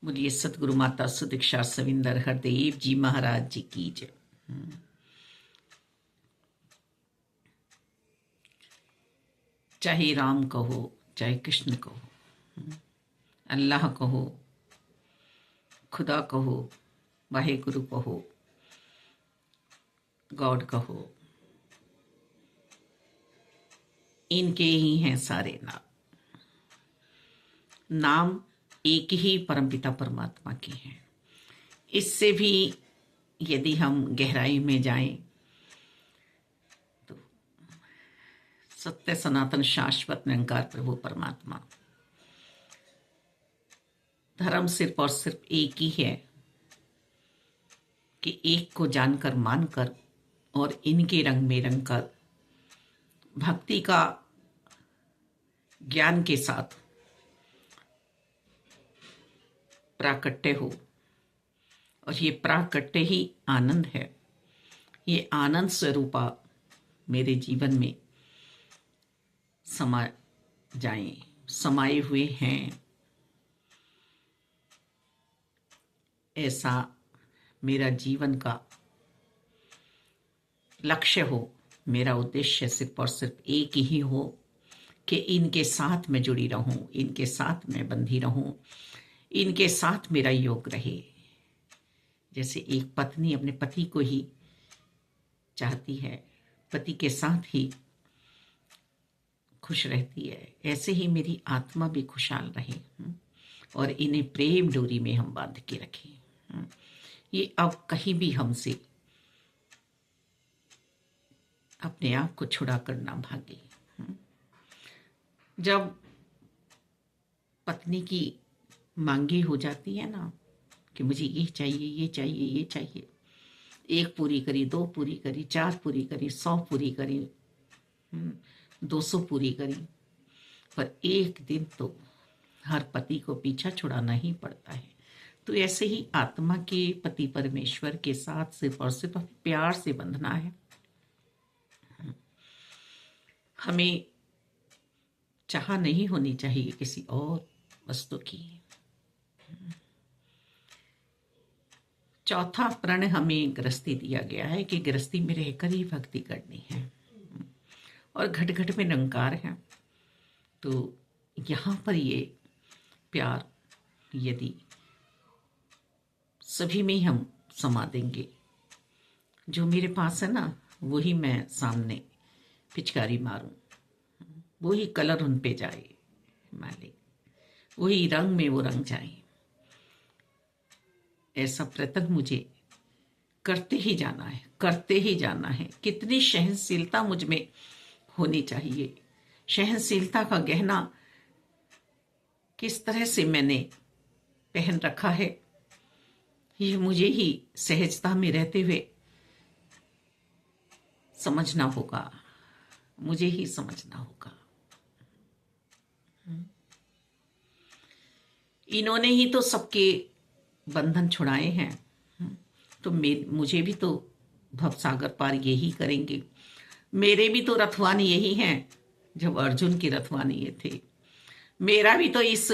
बोलिए सतगुरु माता सुदीक्षा सविंदर हरदेव जी महाराज जी की जय। चाहे राम कहो, चाहे कृष्ण कहो, अल्लाह कहो, खुदा कहो, वाहे गुरु कहो, गॉड कहो, इनके ही हैं सारे नाम। नाम एक ही परमपिता परमात्मा के हैं। इससे भी यदि हम गहराई में जाएं तो सत्य सनातन शाश्वत निरंकार प्रभु परमात्मा, धर्म सिर्फ और सिर्फ एक ही है कि एक को जानकर मानकर और इनके रंग में रंग कर भक्ति का ज्ञान के साथ प्राकट्य हो। और ये प्राकट्य ही आनंद है। ये आनंद स्वरूपा मेरे जीवन में समा जाए, समाये हुए हैं। ऐसा मेरा जीवन का लक्ष्य हो, मेरा उद्देश्य सिर्फ और सिर्फ एक ही हो कि इनके साथ मैं जुड़ी रहूं, इनके साथ मैं बंधी रहूं, इनके साथ मेरा योग रहे। जैसे एक पत्नी अपने पति को ही चाहती है, पति के साथ ही खुश रहती है, ऐसे ही मेरी आत्मा भी खुशहाल रहे और इन्हें प्रेम डोरी में हम बांध के रखें। ये अब कहीं भी हमसे अपने आप को छुड़ा कर ना भागे। जब पत्नी की मांगे हो जाती है ना कि मुझे ये चाहिए, ये चाहिए, ये चाहिए, 1 पूरी करी, 2 पूरी करी, 4 पूरी करी, 100 पूरी करी, 200 पूरी करी, पर एक दिन तो हर पति को पीछा छुड़ाना ही पड़ता है। तो ऐसे ही आत्मा के पति परमेश्वर के साथ सिर्फ और सिर्फ प्यार से बंधना है। हमें चाह नहीं होनी चाहिए किसी और वस्तु की। चौथा प्रण हमें गृहस्थी दिया गया है कि गृहस्थी में रहकर ही भक्ति करनी है और घट घट में निरंकार है। तो यहाँ पर ये प्यार यदि सभी में ही हम समा देंगे, जो मेरे पास है ना वही मैं सामने पिचकारी मारूं, वही कलर उन पे जाए मालिक, वही रंग में वो रंग जाए। ऐसा प्रयत्न मुझे करते ही जाना है, करते ही जाना है। कितनी सहनशीलता मुझ में होनी चाहिए। सहनशीलता का गहना किस तरह से मैंने पहन रखा है, ये मुझे ही सहजता में रहते हुए समझना होगा, मुझे ही समझना होगा। इन्होंने ही तो सबके बंधन छुड़ाए हैं, तो मुझे भी तो भवसागर पार यही करेंगे। मेरे भी तो रथवान यही हैं जब अर्जुन की रथवान ये थे। मेरा भी तो इस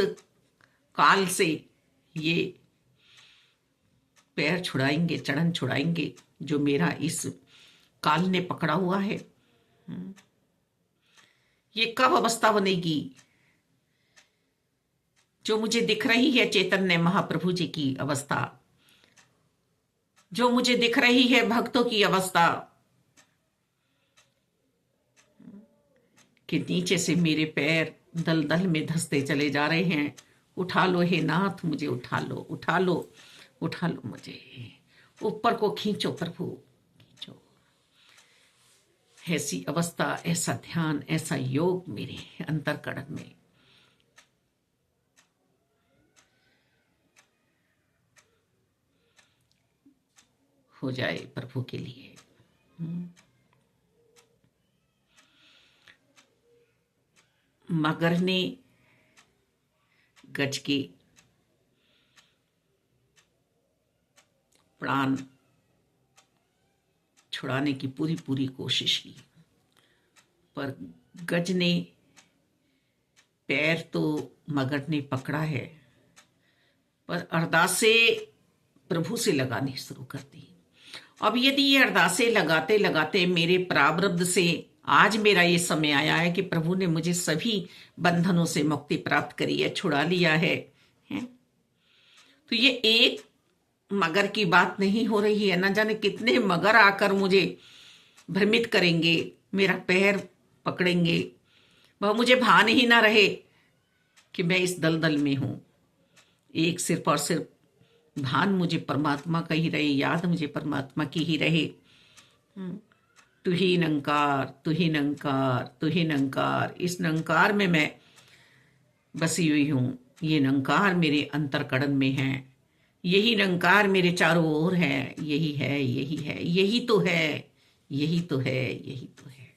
काल से ये पैर छुड़ाएंगे, चढ़न छुड़ाएंगे जो मेरा इस काल ने पकड़ा हुआ है। ये कब अवस्था बनेगी जो मुझे दिख रही है चैतन्य महाप्रभु जी की अवस्था, जो मुझे दिख रही है भक्तों की अवस्था, कि नीचे से मेरे पैर दलदल में धंसते चले जा रहे हैं। उठा लो हे नाथ, मुझे उठा लो, उठा लो, उठा लो, मुझे ऊपर को खींचो प्रभु, खींचो। ऐसी अवस्था, ऐसा ध्यान, ऐसा योग मेरे अंतरकरण में हो जाए प्रभु के लिए। मगर ने गज के प्राण छुड़ाने की पूरी पूरी कोशिश की, पर गज ने पैर तो मगर ने पकड़ा है, पर अरदासें प्रभु से लगानी शुरू कर दी। अब यदि ये अरदासें लगाते लगाते मेरे प्रारब्ध से आज मेरा ये समय आया है कि प्रभु ने मुझे सभी बंधनों से मुक्ति प्राप्त करी है, छुड़ा लिया है, तो ये एक मगर की बात नहीं हो रही है। न जाने कितने मगर आकर मुझे भ्रमित करेंगे, मेरा पैर पकड़ेंगे, वह मुझे भान ही ना रहे कि मैं इस दलदल में हूं। एक सिर्फ और सिर्फ भान मुझे परमात्मा का ही रहे, याद मुझे परमात्मा की ही रहे। तू ही नंकार, तू ही नंकार, तू ही नंकार। इस नंकार में मैं बसी हुई हूं। ये नंकार मेरे अंतरकड़न में है, यही नंकार मेरे चारों ओर है। यही है, यही है, यही तो है, यही तो है, यही तो है,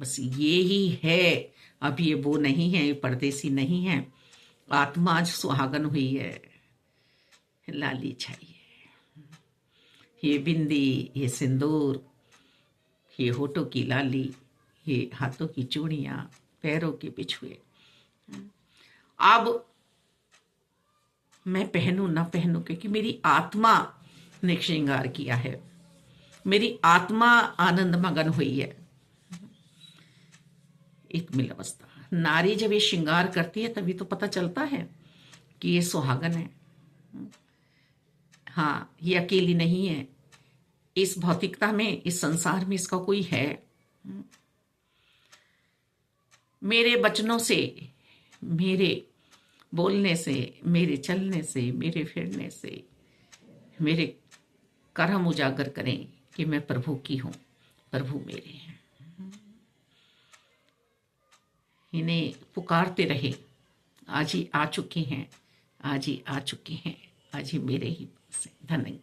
बस यही है। अब ये वो नहीं है, ये परदेसी नहीं है। आत्मा आज सुहागन हुई है, लाली छाई है। ये बिंदी, ये सिंदूर, ये होठों की लाली, ये हाथों की चूड़ियां, पैरों के बिछुए, अब मैं पहनूं ना पहनूं, क्योंकि मेरी आत्मा ने श्रृंगार किया है, मेरी आत्मा आनंद मगन हुई है। एक मिल अवस्था, नारी जब ये श्रृंगार करती है तभी तो पता चलता है कि ये सुहागन है। हाँ, ये अकेली नहीं है, इस भौतिकता में, इस संसार में इसका कोई है। मेरे वचनों से, मेरे बोलने से, मेरे चलने से, मेरे फिरने से मेरे कर्म उजागर करें कि मैं प्रभु की हूं, प्रभु मेरे हैं। इन्हें पुकारते रहे। आज ही आ चुके हैं, आज ही आ चुके हैं, आज ही मेरे ही पास हैं। धन्यवाद।